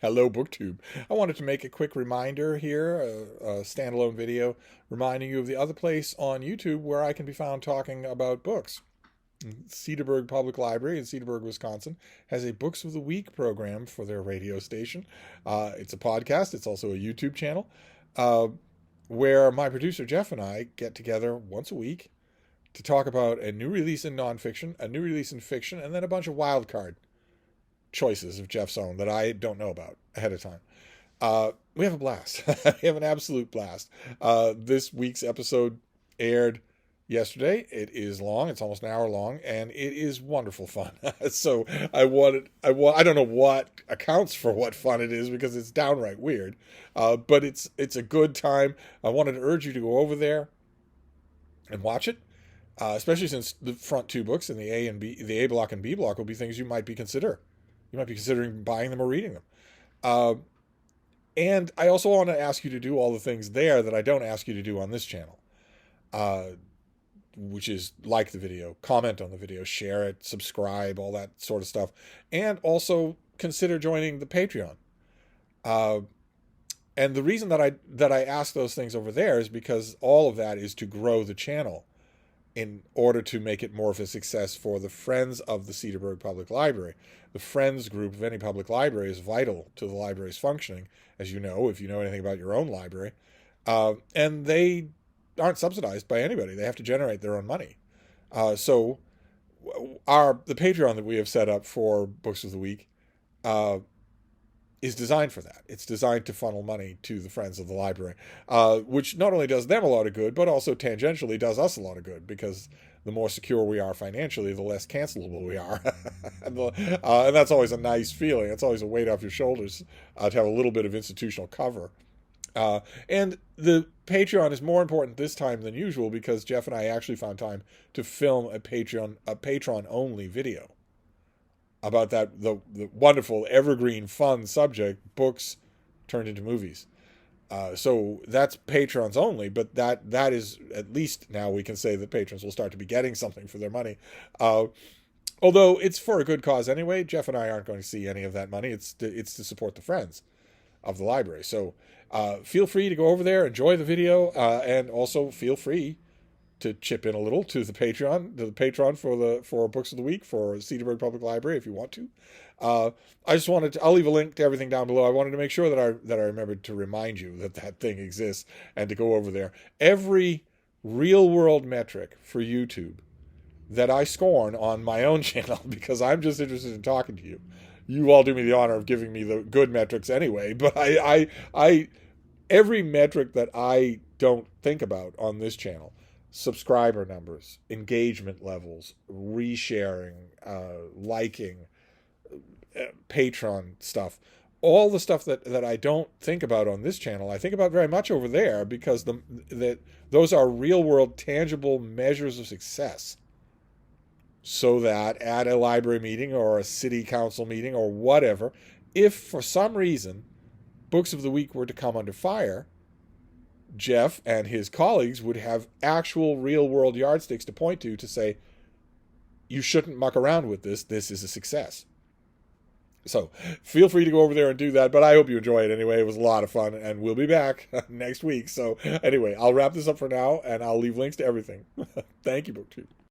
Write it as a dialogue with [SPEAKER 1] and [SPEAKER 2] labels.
[SPEAKER 1] Hello, BookTube. I wanted to make a quick reminder here, a standalone video reminding you of the other place on YouTube where I can be found talking about books. Cedarburg Public Library in Cedarburg, Wisconsin, has a Books of the Week program for their radio station. It's a podcast. It's also a YouTube channel uh, where my producer Jeff and I get together once a week to talk about a new release in nonfiction, a new release in fiction, and then a bunch of wild card choices of Jeff's own that I don't know about ahead of time. We have a blast. We have an absolute blast. This week's episode aired yesterday. It is long. It's almost an hour long, and it is wonderful fun. So I don't know what accounts for what fun it is because it's downright weird, but it's a good time. I wanted to urge you to go over there and watch it. Especially since the front two books in the A block and B block will be things you might be considering buying them or reading them. And I also want to ask you to do all the things there that I don't ask you to do on this channel, which is like the video, comment on the video, share it, subscribe, all that sort of stuff. And also consider joining the Patreon. And the reason that I ask those things over there is because all of that is to grow the channel in order to make it more of a success for the Friends of the Cedarburg Public Library. The Friends group of any public library is vital to the library's functioning, as you know, if you know anything about your own library. And they aren't subsidized by anybody. They have to generate their own money. So the Patreon that we have set up for Books of the Week is designed for that. It's designed to funnel money to the Friends of the Library, which not only does them a lot of good, but also tangentially does us a lot of good, because the more secure we are financially, the less cancelable we are. And that's always a nice feeling. It's always a weight off your shoulders to have a little bit of institutional cover. And the Patreon is more important this time than usual because Jeff and I actually found time to film a Patreon-only video about the wonderful, evergreen, fun subject, books turned into movies. So that's patrons only, but that is, at least now we can say that patrons will start to be getting something for their money. Although it's for a good cause anyway. Jeff and I aren't going to see any of that money. It's to support the Friends of the library. So feel free to go over there, enjoy the video, and also feel free to chip in a little to the Patreon for Books of the Week for Cedarburg Public Library if you want to. I just wanted to, I'll leave a link to everything down below. I wanted to make sure that I remembered to remind you that thing exists and to go over there. Every real world metric for YouTube that I scorn on my own channel, because I'm just interested in talking to you. You all do me the honor of giving me the good metrics anyway, but I every metric that I don't think about on this channel, subscriber numbers, engagement levels, resharing, liking, Patreon stuff, all the stuff that I don't think about on this channel, I think about very much over there, because those are real world tangible measures of success. So that at a library meeting or a city council meeting or whatever, if for some reason Books of the Week were to come under fire, Jeff and his colleagues would have actual real-world yardsticks to point to say, you shouldn't muck around with this. This is a success. So feel free to go over there and do that, but I hope you enjoy it anyway. It was a lot of fun, and we'll be back next week. So anyway, I'll wrap this up for now, and I'll leave links to everything. Thank you, BookTube.